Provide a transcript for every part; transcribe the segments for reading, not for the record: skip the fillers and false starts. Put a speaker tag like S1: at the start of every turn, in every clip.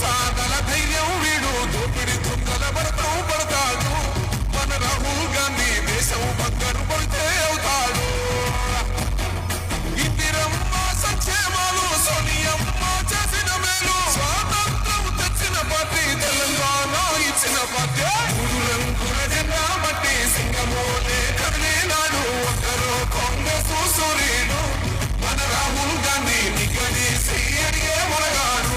S1: సాగల ధైర్యం వీడు దోపిడి దుంగల భరతం పడతాడు మన రాహుల్ గాంధీ దేశం బంగారు పడితే అవుతాడు ఇందిరమ్మ సంక్షేమాలు సోనియమ్మ చేసిన మేలు స్వాతంత్రం తెచ్చిన పార్టీ తెలంగాణ ఇచ్చిన పార్టీ మూడు రంగుల జెండా బట్టి సింగమోలే కదిలినాడు ఒక్కరు కాంగ్రెస్ సూర్యుడు మన రాహుల్ గాంధీ నిగదీసి అడిగే మొనగాడు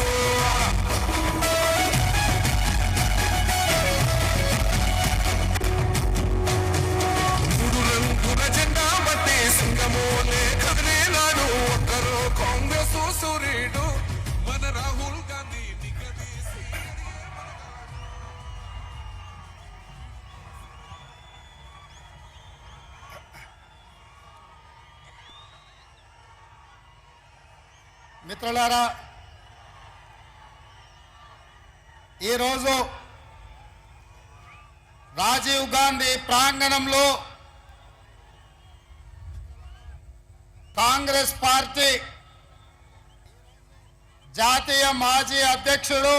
S1: మూడు రంగుల జెండా బట్టి సింగమోలే కదిలినాడు ఒక్కరు కాంగ్రెస్ సూర్యుడు మన రాహుల్ గాంధీ నిగదీసి
S2: మిత్రులారా, ఈరోజు రాజీవ్ గాంధీ ప్రాంగణంలో కాంగ్రెస్ పార్టీ జాతీయ మాజీ అధ్యక్షుడు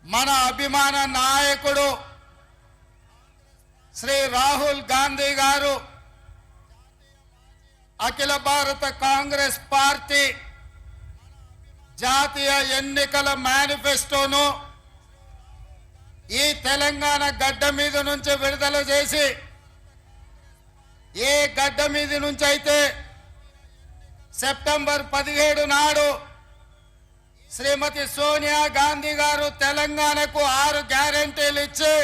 S2: మన అభిమాన నాయకుడు శ్రీ రాహుల్ గాంధీ గారు అఖిల భారత కాంగ్రెస్ పార్టీ జాతీయ ఎన్నికల మేనిఫెస్టోను ఈ తెలంగాణ గడ్డ మీద నుంచి విడుదల చేసి ఏ గడ్డ మీద నుంచి అయితే సెప్టెంబర్ 17 నాడు శ్రీమతి సోనియా గాంధీ గారు తెలంగాణకు 6 గ్యారెంటీలు ఇచ్చి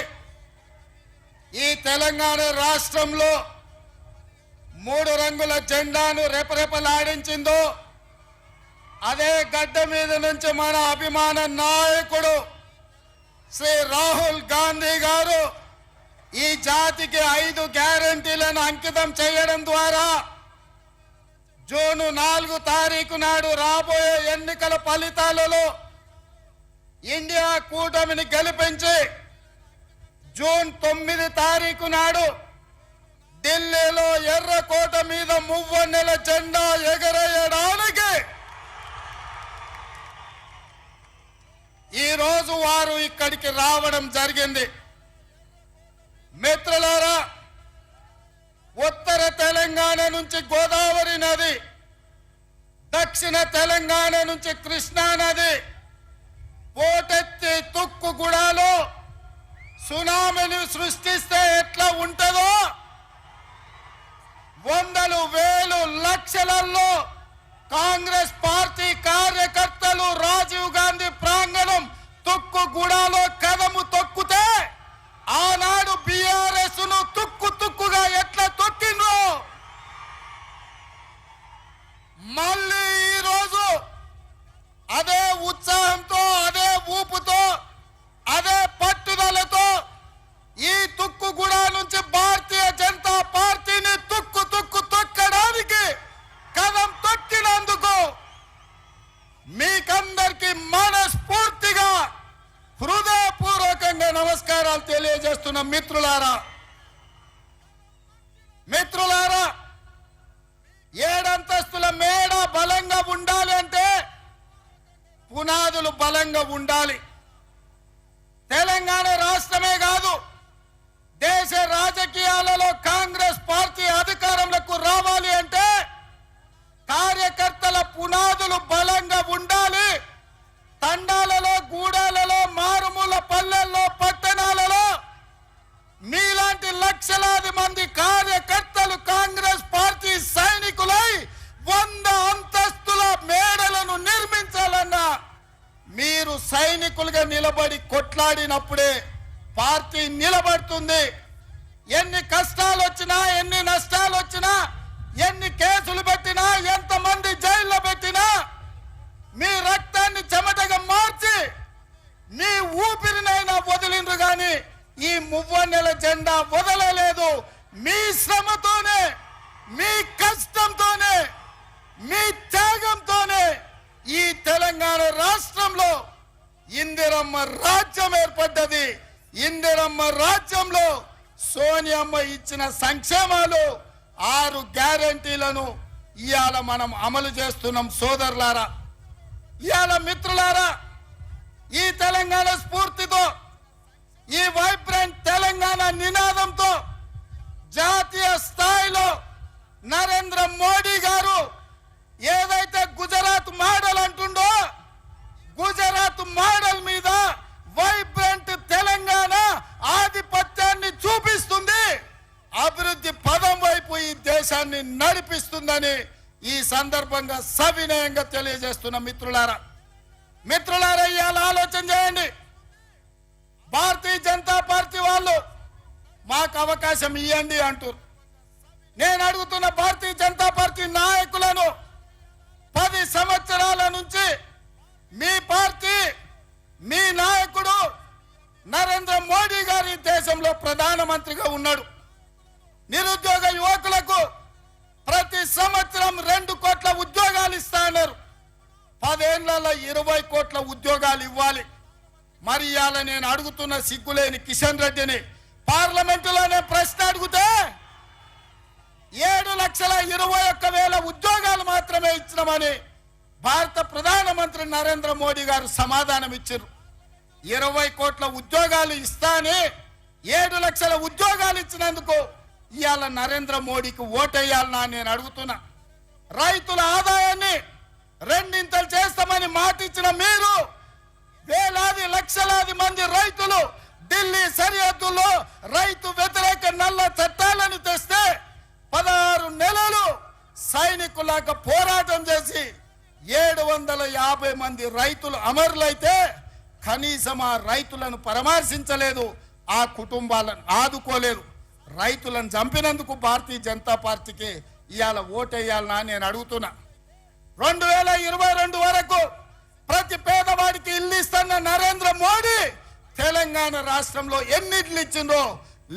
S2: ఈ తెలంగాణ రాష్ట్రంలో 3 రంగుల జెండాను రెపరెపలాడించిందో అదే గడ్డ మీద నుంచి మన అభిమాన నాయకుడు శ్రీ రాహుల్ గాంధీ గారు ఈ జాతికి 5 గ్యారెంటీలను అంకితం చేయడం ద్వారా జూన్ 4 తారీఖు నాడు రాబోయే ఎన్నికల ఫలితాలలో ఇండియా కూటమిని గెలిపించి జూన్ 9 తారీఖు నాడు ఢిల్లీలో ఎర్రకోట మీద మువ్వన్నెల జెండా ఎగరేయడానికి ఈ రోజు వారు ఇక్కడికి రావడం జరిగింది. మిత్రులారా, ఉత్తర తెలంగాణ నుంచి గోదావరి నది, దక్షిణ తెలంగాణ నుంచి కృష్ణా నది పోటెత్తి తుక్కుగూడలో సునామీని సృష్టిస్తే ఎట్లా ఉంటుందో వందలు వేలు లక్షలలో కాంగ్రెస్ పార్టీ కార్యకర్తలు రాజీవ్ గాంధీ ప్రాంగణం తుక్కుగూడలో కదము తొక్కితే ఆనాడు బీఆర్ఎస్ ను తుక్కుగా ఎట్లా తొక్కిండ్రో మళ్ళీ ఈరోజు అదే ఉత్సాహంతో, అదే ఊపుతో, అదే పట్టుదలతో ఈ తుక్కుగూడ నుంచి భారతీయ జనతా పార్టీని తొక్కడానికి కదం తొక్కినందుకు మీకందరికీ మనస్ఫూర్తిగా హృదయపూర్వకంగా నమస్కారాలు తెలియజేస్తున్న మిత్రులారా, 7 అంతస్తుల మేడ బలంగా ఉండాలి అంటే పునాదులు బలంగా ఉండాలి. తెలంగాణ రాష్ట్రమే కాదు, దేశ రాజకీయాలలో కాంగ్రెస్ పార్టీ అధికారంలోకి రావాలి అంటే కార్యకర్తల పునాదులు బలంగా ఉండాలి. తండాలలో, గూడాలలో, మారుమూల పల్లెల్లో, పట్టణాలలో మీలాంటి లక్షలాది మంది కార్యకర్తలు కాంగ్రెస్ పార్టీ సైనికులై 100 అంతస్తుల మేడలను నిర్మించాలన్నా మీరు సైనికులుగా నిలబడి కొట్లాడినప్పుడే పార్టీ నిలబడుతుంది. ఎన్ని కష్టాలు వచ్చినా, ఎన్ని నష్టాలు వచ్చినా, ఎన్ని కేసులు పెట్టినా, ఎంతమంది జైల్లో పెట్టినా మీ రక్తాన్ని చెమటగా మార్చి మీ ఊపిరినైనా వదిలిండ్రు గాని ఈ మువ్వన్నెల జెండా వదలలేదు. మీ శ్రమతోనే, మీ కష్టంతోనే, మీ త్యాగంతోనే ఈ తెలంగాణ రాష్ట్రంలో ఇందిరమ్మ రాజ్యం ఏర్పడ్డది. ఇందిరమ్మ రాజ్యంలో సోనియమ్మ ఇచ్చిన సంక్షేమాలు 6 గ్యారెంటీలను ఇవాళ మనం అమలు చేస్తున్నాం. సోదరులారా, ఇవాళ మిత్రులారా, ఈ తెలంగాణ స్ఫూర్తితో, ఈ వైబ్రెంట్ తెలంగాణ నినాదంతో జాతీయ స్థాయిలో నరేంద్ర మోడీ గారు ఏదైతే గుజరాత్ మోడల్ అంటుండో, గుజరాత్ మోడల్ మీద వైబ్రెంట్ తెలంగాణ ఆధిపత్యాన్ని చూపిస్తుంది, అభివృద్ధి పదం వైపు ఈ దేశాన్ని నడిపిస్తుందని ఈ సందర్భంగా సవినయంగా తెలియజేస్తున్న మిత్రులారా, ఇవాళ ఆలోచన చేయండి. భారతీయ జనతా పార్టీ వాళ్ళు మాకు అవకాశం ఇవ్వండి అంటారు. నేను అడుగుతున్న భారతీయ జనతా పార్టీ నాయకులను, 10 సంవత్సరాల నుంచి మీ పార్టీ, మీ నాయకుడు నరేంద్ర మోడీ గారి దేశంలో ప్రధానమంత్రిగా ఉన్నాడు. నిరుద్యోగ యువకులకు ప్రతి సంవత్సరం 2 కోట్ల ఉద్యోగాలు ఇస్తా అన్నారు. 10 ఏళ్లలో 20 కోట్ల ఉద్యోగాలు ఇవ్వాలి. మరి ఇవాళ నేను అడుగుతున్న సిగ్గులేని కిషన్ రెడ్డిని పార్లమెంటులోనే ప్రశ్న అడిగితే 7,21,000 ఉద్యోగాలు మాత్రమే ఇచ్చినామని భారత ప్రధానమంత్రి నరేంద్ర మోడీ గారు సమాధానం ఇచ్చారు. 20 కోట్ల ఉద్యోగాలు ఇస్తానే 7 లక్షల ఉద్యోగాలు ఇచ్చినందుకు ఇవాళ నరేంద్ర మోడీకి ఓటేయాలనా నేను అడుగుతున్నా. రైతుల ఆదాయాన్ని 2 చేస్తామని మాట ఇచ్చిన మీరు వేలాది లక్షలాది మంది రైతులు ఢిల్లీ సరిహద్దుల్లో రైతు వ్యతిరేక నల్ల చట్టాలను తెస్తే 16 నెలలు సైనికులాగా పోరాటం చేసి 750 మంది రైతులు అమరులైతే కనీసం ఆ రైతులను పరామర్శించలేదు, ఆ కుటుంబాలను ఆదుకోలేదు. రైతులను చంపినందుకు భారతీయ జనతా పార్టీకి ఇవాళ ఓటేయాలనా నేను అడుగుతున్నా. 2022 వరకు ప్రతి పేదవాడికి ఇల్లు ఇస్తున్న నరేంద్ర మోడీ తెలంగాణ రాష్ట్రంలో ఎన్ని ఇళ్ళు ఇచ్చిందో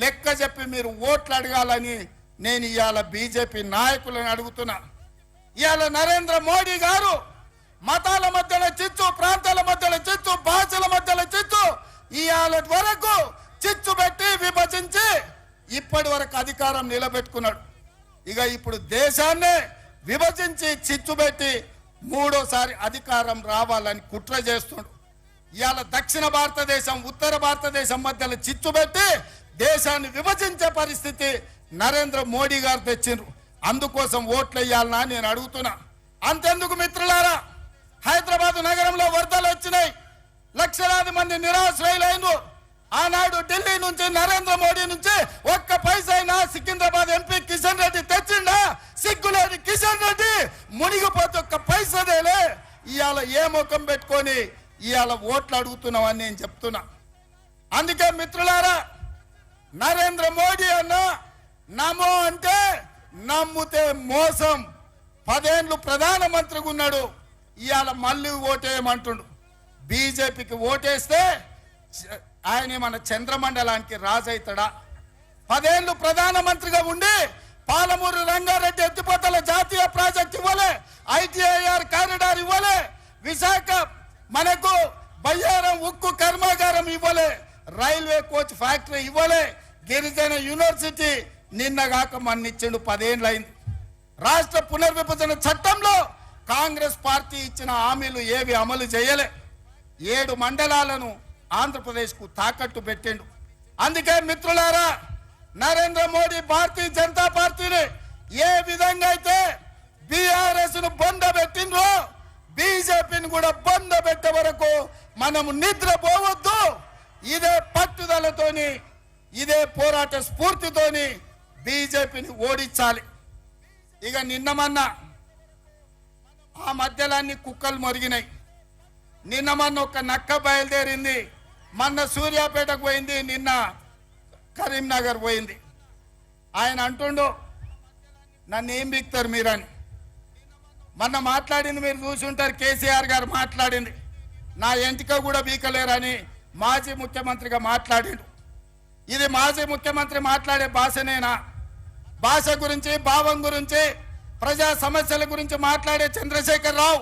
S2: లెక్క చెప్పి మీరు ఓట్లు అడగాలని నేను ఇవాళ బీజేపీ నాయకులను అడుగుతున్నా. ఇవాళ నరేంద్ర మోడీ గారు మతాల మధ్యలో చిచ్చు, ప్రాంతాల మధ్యలో చిచ్చు, భాషల మధ్యలో చిచ్చు, ఇవాళ వరకు చిచ్చు పెట్టి విభజించి ఇప్పటి వరకు అధికారం నిలబెట్టుకున్నాడు. ఇక ఇప్పుడు దేశాన్ని విభజించి చిచ్చు పెట్టి 3వసారి అధికారం రావాలని కుట్ర చేస్తున్నాడు. ఇవాళ దక్షిణ భారతదేశం, ఉత్తర భారతదేశం మధ్యలో చిచ్చు పెట్టి దేశాన్ని విభజించే పరిస్థితి నరేంద్ర మోడీ గారు తెచ్చిండ్రు. అందుకోసం ఓట్లు వేయాలనా నేను అడుగుతున్నా. అంతెందుకు మిత్రులారా, హైదరాబాద్ నగరంలో వరదలు వచ్చినాయి, లక్షలాది మంది నిరాశ్రయులైన ఆనాడు ఢిల్లీ నుంచి నరేంద్ర మోడీ నుంచి ఒక్క పైసైనా సికింద్రాబాద్ ఎంపీ కిషన్ రెడ్డి తెచ్చిండా? సిగ్గులేని కిషన్ రెడ్డి మునిగిపోతే ఒక్క పైసదేలే. ఇవాళ ఏ ముఖం పెట్టుకొని ఇవాళ ఓట్లు అడుగుతున్నామని నేను చెప్తున్నా. అందుకే మిత్రులారా, నరేంద్ర మోడీ అన్న నమో అంటే నమ్ముతే మోసం. 10 ఏళ్ళు ప్రధానమంత్రిగా ఉన్నాడు, ఇవాళ మళ్ళీ ఓటేయమంటుండు. బీజేపీకి ఓటేస్తే ఆయన మన చంద్రమండలానికి రాజు అవుతాడా? 10 ఏళ్ళు ప్రధానమంత్రిగా ఉండి పాలమూరు రంగారెడ్డి ఎత్తిపోతల జాతీయ ప్రాజెక్ట్ ఇవ్వలే, ఐటీఐఆర్ కారిడార్ ఇవ్వలే, విశాఖ మనకు బయ్యారం ఉక్కు కర్మాగారం ఇవ్వలే, రైల్వే కోచ్ ఫ్యాక్టరీ ఇవ్వలే, గిరిజన యూనివర్సిటీ నిన్నగాక మన్నిచ్చిండు. 10 ఏళ్ళు అయింది. రాష్ట్ర పునర్విభజన చట్టంలో కాంగ్రెస్ పార్టీ ఇచ్చిన హామీలు ఏవి అమలు చేయలే. 7 మండలాలను ఆంధ్రప్రదేశ్కు తాకట్టు పెట్టిండు. అందుకే మిత్రులారా, నరేంద్ర మోడీ భారతీయ జనతా పార్టీని ఏ విధంగా అయితే బీఆర్ఎస్ ను బొంద పెట్టిండ్రో బీజేపీని కూడా బొంద పెట్టే వరకు మనము నిద్రపోవద్దు. ఇదే పట్టుదలతోని, ఇదే పోరాట స్ఫూర్తితోని బీజేపీని ఓడించాలి. ఇక నిన్నమన్న ఆ మధ్యలన్నీ కుక్కలు మొరిగినాయి. నిన్నమన్న ఒక నక్క బయలుదేరింది, మొన్న సూర్యాపేటకు పోయింది, నిన్న కరీంనగర్ పోయింది. ఆయన అంటుండు నన్ను ఏం బిక్తారు మీరని. మొన్న మాట్లాడింది మీరు చూసి ఉంటారు, కేసీఆర్ గారు మాట్లాడింది, నా ఎంటిక కూడా బీకలేరని మాజీ ముఖ్యమంత్రిగా మాట్లాడిండు. ఇది మాజీ ముఖ్యమంత్రి మాట్లాడే భాషనేనా? భాష గురించి, భావం గురించి, ప్రజా సమస్యల గురించి మాట్లాడే చంద్రశేఖర్ రావు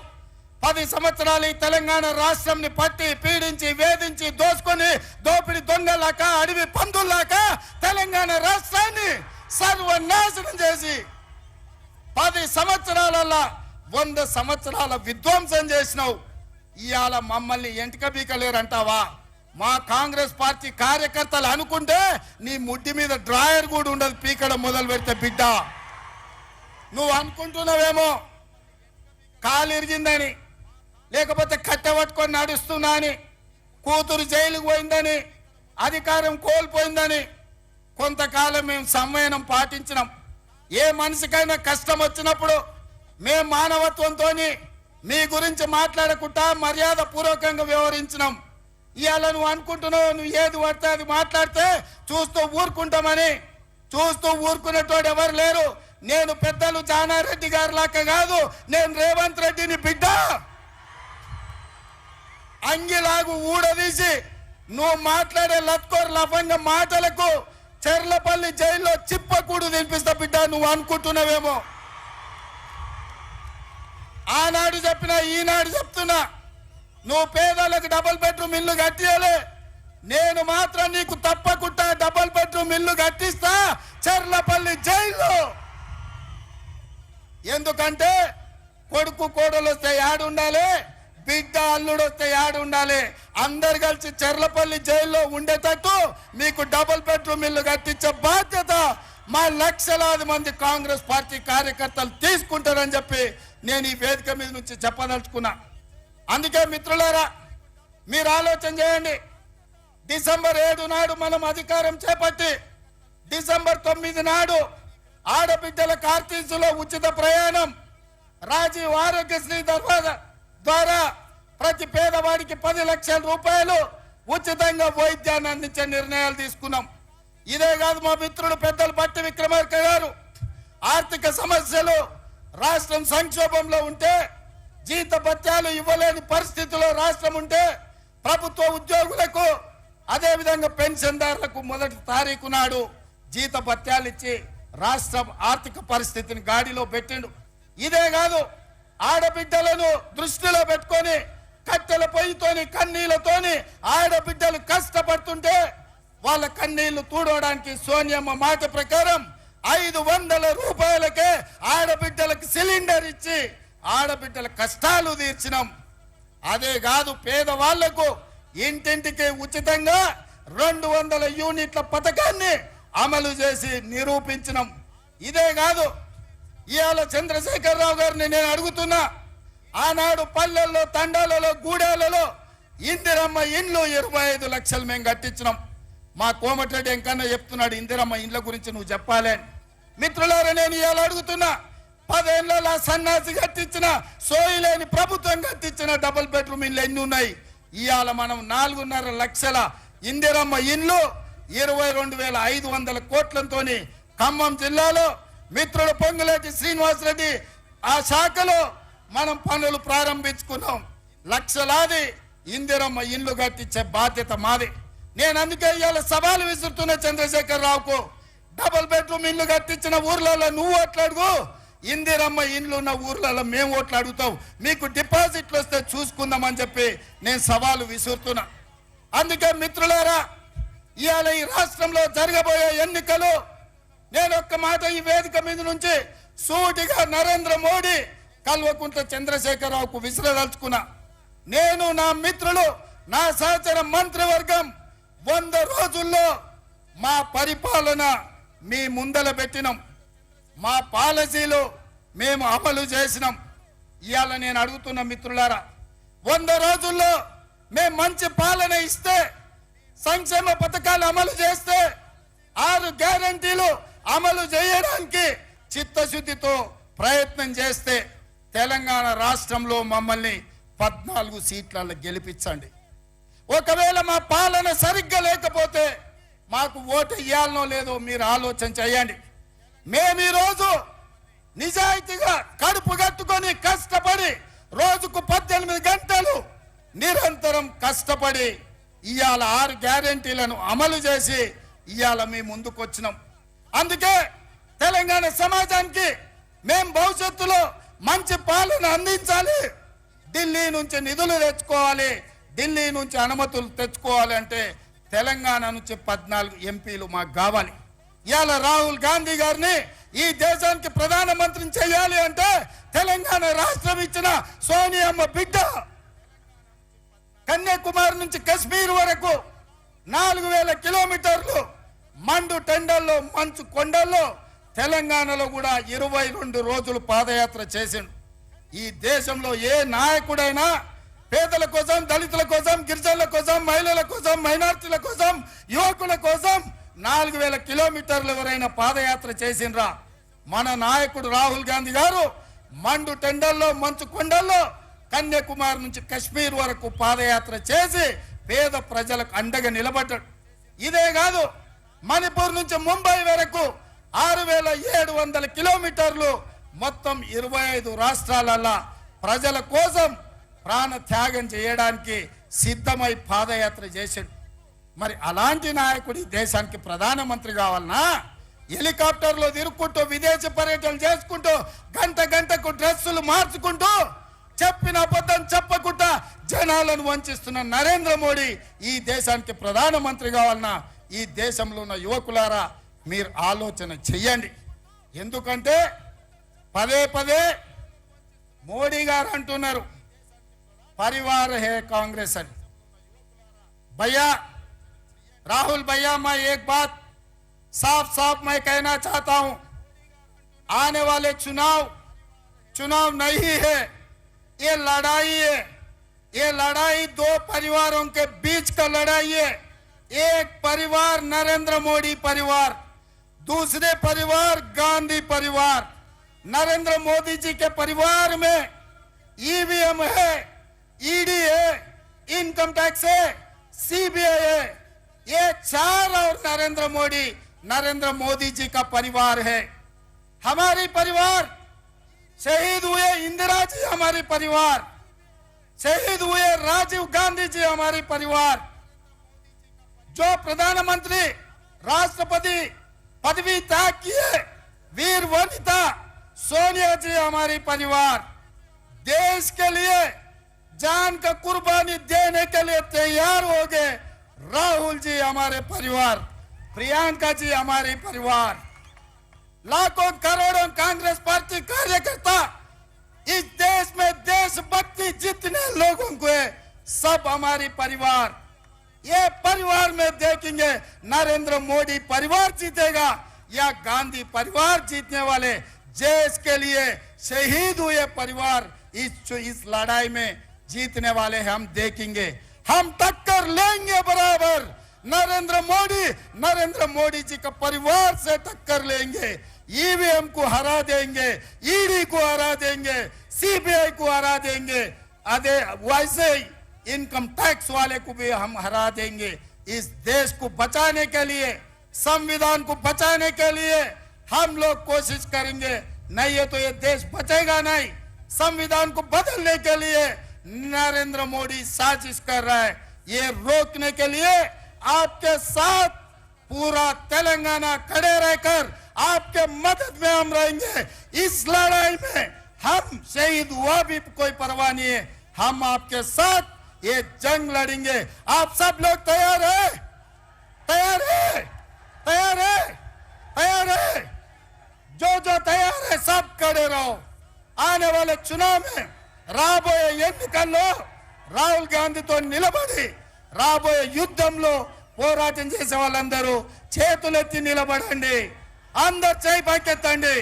S2: 10 సంవత్సరాలు ఈ తెలంగాణ రాష్ట్రంని పట్టి పీడించి వేధించి దోసుకొని దోపిడి దొంగలాక అడవి పందుల్లాక తెలంగాణ రాష్ట్రాన్ని సర్వనాశనం చేసి 10 సంవత్సరాలలో 100 సంవత్సరాల విధ్వంసం చేసినావు. ఇవాళ మమ్మల్ని ఎంటిక బీకలేరంటావా? మా కాంగ్రెస్ పార్టీ కార్యకర్తలు అనుకుంటే నీ ముడ్డి మీద డ్రాయర్ కూడా ఉండదు పీకడం మొదలు పెడితే బిడ్డ. నువ్వు అనుకుంటున్నావేమో కాలు ఇరిగిందని, లేకపోతే కట్టె పట్టుకొని నడుస్తున్నా అని, కూతురు జైలుకు పోయిందని, అధికారం కోల్పోయిందని. కొంతకాలం మేము సంయమనం పాటించినాం. ఏ మనిషికైనా కష్టం వచ్చినప్పుడు మేము మానవత్వంతో మీ గురించి మాట్లాడకుండా మర్యాద పూర్వకంగా వ్యవహరించినాం. ఇవాళ నువ్వు అనుకుంటున్నావు నువ్వు ఏది పడితే అది మాట్లాడితే చూస్తూ ఊరుకుంటామని. చూస్తూ ఊరుకునేటోడు ఎవరు లేరు. నేను పెద్దలు జానారెడ్డి గారి లాగా కాదు, నేను రేవంత్ రెడ్డిని బిడ్డ. అంగిలాగు ఊడదీసి నువ్వు మాట్లాడే లత్కోర్ లఫంగ మాటలకు చెర్లపల్లి జైల్లో చిప్పకూడు తినిపిస్తా బిడ్డ. నువ్వు అనుకుంటున్నావేమో. ఆనాడు చెప్పినా ఈనాడు చెప్తున్నా, నువ్వు పేదలకు డబుల్ బెడ్రూమ్ ఇల్లు కట్టియాలి. నేను మాత్రం నీకు తప్పకుండా డబుల్ బెడ్రూమ్ ఇల్లు కట్టిస్తా చెర్లపల్లి జైల్లో. ఎందుకంటే కొడుకు కోడలు వస్తే యాడు ఉండాలి, బిడ్డ అల్లుడు వస్తే యాడు ఉండాలి. అందరు కలిసి చెర్లపల్లి జైల్లో ఉండేటట్టు మీకు డబుల్ బెడ్రూమ్ ఇల్లు కట్టించే బాధ్యత మా లక్షలాది మంది కాంగ్రెస్ పార్టీ కార్యకర్తలు తీసుకుంటారని చెప్పి నేను ఈ వేదిక మీద నుంచి చెప్పదలుచుకున్నా. అందుకే మిత్రులారా, మీరు ఆలోచన చేయండి. డిసెంబర్ 7 నాడు మనం అధికారం చేపట్టి డిసెంబర్ 9 నాడు ఆడబిడ్డల కార్తీసులో ఉచిత ప్రయాణం, రాజీవ్ ఆరోగ్యశ్రీ ద్వారా ప్రతి పేదవాడికి 10 లక్షల రూపాయలు ఉచితంగా వైద్యాన్ని అందించే నిర్ణయాలు తీసుకున్నాం. ఇదే కాదు, మా మిత్రుడు పెద్దలు బట్టి విక్రమార్క గారు ఆర్థిక సమస్యలు, రాష్ట్రం సంక్షోభంలో ఉంటే, జీత భత్యాలు ఇవ్వలేని పరిస్థితిలో రాష్ట్రం ఉంటే ప్రభుత్వ ఉద్యోగులకు అదేవిధంగా పెన్షన్దారులకు 1వ తారీఖు నాడు జీత భత్యాలు ఇచ్చి రాష్ట్ర ఆర్థిక పరిస్థితిని గాడిలో పెట్టిండు. ఇదే కాదు, ఆడబిడ్డలను దృష్టిలో పెట్టుకొని కట్టెల పొయ్యితోని కన్నీళ్లతోని ఆడబిడ్డలు కష్టపడుతుంటే వాళ్ళ కన్నీళ్లు తూడవడానికి సోనియమ్మ మాట ప్రకారం 500 రూపాయలకే ఆడబిడ్డలకు సిలిండర్ ఇచ్చి ఆడబిడ్డల కష్టాలు తీర్చినాం. అదే కాదు, పేదవాళ్లకు ఇంటింటికి ఉచితంగా 200 యూనిట్ల పథకాన్ని అమలు చేసి నిరూపించినాం. ఇదే కాదు, ఇవాళ చంద్రశేఖరరావు గారిని నేను అడుగుతున్నా, ఆనాడు పల్లెల్లో, తండాలలో, గూడాలలో ఇందిరమ్మ ఇండ్లు 25 లక్షలు మేము కట్టించినాం. మా కోమటిరెడ్డి ఎంకన్నా చెప్తున్నాడు ఇందిరమ్మ ఇండ్ల గురించి నువ్వు చెప్పాలి అని. మిత్రులారా, నేను ఇవాళ అడుగుతున్నా, 10 ఏళ్ళ సన్నాసి కట్టించిన, సోయిలేని ప్రభుత్వం కట్టించిన డబుల్ బెడ్రూమ్ ఇల్లు ఎన్ని ఉన్నాయి? ఇవాళ మనం 4.5 లక్షల ఇందిరమ్మ ఇండ్లు 22,500 కోట్లతో ఖమ్మం జిల్లాలో మిత్రుడు పొంగులేటి శ్రీనివాసరెడ్డి ఆ శాఖలో మనం పనులు ప్రారంభించుకున్నాం. లక్షలాది ఇందిరమ్మ ఇండ్లు కట్టించే బాధ్యత మాది. నేను అందుకే ఇవాళ సవాలు విసురుతున్న చంద్రశేఖరరావుకు, డబుల్ బెడ్రూమ్ ఇల్లు కట్టించిన ఊర్లలో నువ్వు ఓట్లాడుగు, ఇందిరమ్మ ఇండ్లు ఉన్న ఊర్లలో మేము ఓట్లు అడుగుతాం, మీకు డిపాజిట్లు వస్తే చూసుకుందామని చెప్పి నేను సవాలు విసురుతున్నా. అందుకే మిత్రులారా, ఇవాళ ఈ రాష్ట్రంలో జరగబోయే ఎన్నికలు నేను ఒక్క మాట ఈ వేదిక మీద నుంచి సూటిగా నరేంద్ర మోడీ, కల్వకుంట్ల చంద్రశేఖరరావుకు విసిరదలుచుకున్నా. నేను, నా మిత్రులు, నా సహచర మంత్రివర్గం 100 రోజుల్లో మా పరిపాలన మీ ముందల పెట్టినాం, మా పాలసీలు మేము అమలు చేసినాం. ఇవాళ నేను అడుగుతున్న మిత్రులారా, 100 రోజుల్లో మేము మంచి పాలన ఇస్తే, సంక్షేమ పథకాలు అమలు చేస్తే, 6 గ్యారంటీలు అమలు చేయడానికి చిత్తశుద్ధితో ప్రయత్నం చేస్తే తెలంగాణ రాష్ట్రంలో మమ్మల్ని 14 సీట్లలో గెలిపించండి. ఒకవేళ మా పాలన సరిగ్గా లేకపోతే మాకు ఓటు ఇవ్వాలనో లేదో మీరు ఆలోచన చేయండి. మేము ఈరోజు నిజాయితీగా కడుపు కట్టుకొని కష్టపడి రోజుకు 18 గంటలు నిరంతరం కష్టపడి ఇవాళ 6 గ్యారెంటీలను అమలు చేసి ఇవాళ మీ ముందుకు వచ్చినాం. అందుకే తెలంగాణ సమాజానికి మేము భవిష్యత్తులో మంచి పాలన అందించాలి, ఢిల్లీ నుంచి నిధులు తెచ్చుకోవాలి, ఢిల్లీ నుంచి అనుమతులు తెచ్చుకోవాలి అంటే తెలంగాణ నుంచి 14 ఎంపీలు మాకు కావాలి. ఇవాళ రాహుల్ గాంధీ గారిని ఈ దేశానికి ప్రధానమంత్రిని చేయాలి అంటే తెలంగాణ రాష్ట్రం ఇచ్చిన సోనియమ్మ బిడ్డ. కన్యాకుమారి నుంచి కశ్మీర్ వరకు 4000 కిలోమీటర్లు మండు టెండల్లో మంచు కొండల్లో తెలంగాణలో కూడా 22 రోజులు పాదయాత్ర చేసిండు. ఈ దేశంలో ఏ నాయకుడైనా పేదల కోసం, దళితుల కోసం, గిరిజనుల కోసం, మహిళల కోసం, మైనార్టీల కోసం, యువకుల కోసం 4000 కిలోమీటర్లు ఎవరైనా పాదయాత్ర చేసిండ్రా? మన నాయకుడు రాహుల్ గాంధీ గారు మండు టెండల్లో మంచు కొండల్లో కన్యాకుమారి నుంచి కశ్మీర్ వరకు పాదయాత్ర చేసి పేద ప్రజలకు అండగా నిలబడ్డాడు. ఇదే కాదు, మణిపూర్ నుంచి ముంబై వరకు 6700 కిలోమీటర్లు మొత్తం 25 రాష్ట్రాలలో ప్రజల కోసం ప్రాణ త్యాగం చేయడానికి సిద్ధమై పాదయాత్ర చేశాడు. మరి అలాంటి నాయకుడు ఈ దేశానికి ప్రధానమంత్రి కావాలన్నా? హెలికాప్టర్లో తిరుక్కుంటూ విదేశీ పర్యటనలు చేసుకుంటూ గంటకు డ్రెస్సులు మార్చుకుంటూ చెప్పిన అబద్ధం చెప్పకుండా జనాలను వంచిస్తున్న నరేంద్ర మోడీ ఈ దేశానికి ప్రధానమంత్రి కావాలన్నా? ఈ దేశంలో ఉన్న యువకులారా మీరు ఆలోచన చెయ్యండి. ఎందుకంటే పదే మోడీ గారు అంటున్నారు పరివార్ హే కాంగ్రెస్ అని. भैया राहुल भैया, मैं एक बात साफ मैं कहना चाहता हूं, आने वाले चुनाव नहीं है, ये लड़ाई है। ये लड़ाई 2 परिवारों के बीच का लड़ाई है। एक परिवार नरेंद्र मोदी परिवार, दूसरे परिवार गांधी परिवार। नरेंद्र मोदी जी के परिवार में ईवीएम है, ईडी है, इनकम टैक्स है, सीबीआई है। ये 4 और नरेंद्र मोदी जी का परिवार है। हमारी परिवार शहीद हुए इंदिरा जी, हमारी परिवार शहीद हुए राजीव गांधी जी, हमारी परिवार। जो प्रधानमंत्री राष्ट्रपति पदवी त्याग किए वीर वनिता सोनिया जी, हमारी परिवार। देश के लिए जान का कुर्बानी देने के लिए तैयार हो गए राहुल जी, हमारे परिवार। प्रियंका जी, हमारी परिवार। लाखों करोड़ों कांग्रेस पार्टी कार्यकर्ता इस देश में देशभक्ति जितने लोगों को है सब हमारी परिवार। ये परिवार में देखेंगे नरेंद्र मोदी परिवार जीतेगा या गांधी परिवार जीतने वाले देश के लिए शहीद हुए परिवार इस लड़ाई में जीतने वाले हम देखेंगे। हम टक्कर लेंगे बराबर। नरेंद्र मोदी जी का परिवार से टक्कर लेंगे। ईवीएम को हरा देंगे, ईडी को हरा देंगे, सीबीआई को हरा देंगे। वैसे ही इनकम टैक्स वाले को भी हम हरा देंगे। इस देश को बचाने के लिए, संविधान को बचाने के लिए हम लोग कोशिश करेंगे। नहीं है तो ये देश बचेगा नहीं। संविधान को बदलने के लिए नरेंद्र मोदी साजिश कर रहा है। ये रोकने के लिए आपके साथ पूरा तेलंगाना खड़े रहकर आपके मदद में हम रहेंगे। इस लड़ाई में हम शहीद हुआ भी कोई परवाह नहीं है, हम आपके साथ ये जंग लड़ेंगे। आप सब लोग तैयार है? तैयार है? तैयार है? तैयार है? जो तैयार है सब खड़े रहो। आने वाले चुनाव में రాబోయే ఎన్నికల్లో రాహుల్ గాంధీతో నిలబడి రాబోయే యుద్ధంలో పోరాటం చేసే వాళ్ళందరూ చేతులెత్తి నిలబడండి. అందరూ చేయి పైకెత్తండి.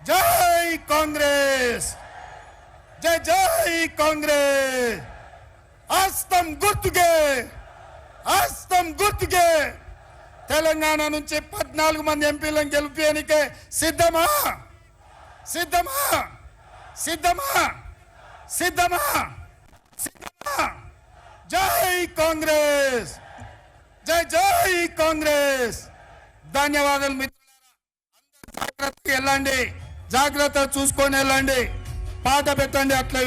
S2: జై కాంగ్రెస్, జై జై కాంగ్రెస్. హస్తం గుర్తుకే తెలంగాణ నుంచి 14 మంది ఎంపీలను గెలిపేయనికే సిద్ధమా? జై కాంగ్రెస్, జై కాంగ్రెస్. ధన్యవాదాలు మిత్రులారా. అందరూ జాగ్రత్తగా వెళ్ళండి, జాగ్రత్త చూసుకొని వెళ్ళండి. పాట పెట్టండి అట్లే.